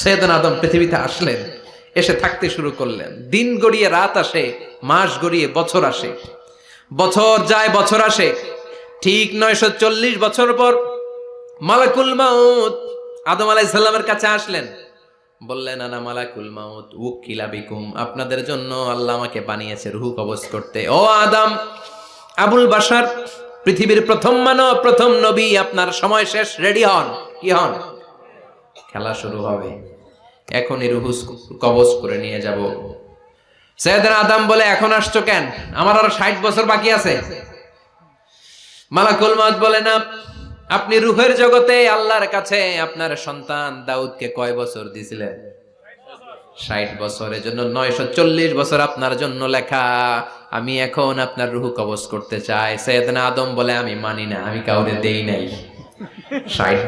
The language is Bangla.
সৈয়দনা আদম পৃথিবীতে আসলেন, এসে থাকতে শুরু করলেন। দিন গড়িয়ে রাত আসে, মাস গড়িয়ে বছর আসে, বছর যায় বছর আসে। ঠিক 940 বছর পর মালাকুল মাউত আদম আলাইহিস সালামের কাছে আসলেন। বললেন, আনা মালাকুল মাউত উকিলা বিকুম, আপনাদের জন্য আল্লাহ আমাকে বানিয়েছে রূহ কবজ করতে। ও আদম, আবুল বাশার, পৃথিবীর প্রথম মানব, প্রথম নবী, আপনার সময় শেষ, রেডি হন। কি হন? খেলা শুরু হবে, এখনই রূহ কবজ করে নিয়ে যাব। সৈয়দনা আদম বলে, এখন আসছো কেন? আমার আরো 60 বছর বাকি আছে। মালাকুল মাউত বলে, না, আপনি রূহের জগতে আল্লাহর কাছে আপনার সন্তান দাউদকে কয় বছর দিয়েছিলেন? 60 বছরের জন্য 940 বছর আপনার জন্য লেখা। আমি এখন আপনার রূহ কবজ করতে চাই। সৈয়দনা আদম বলে, আমি মানি না, আমি কাউরে দেই নাই। 60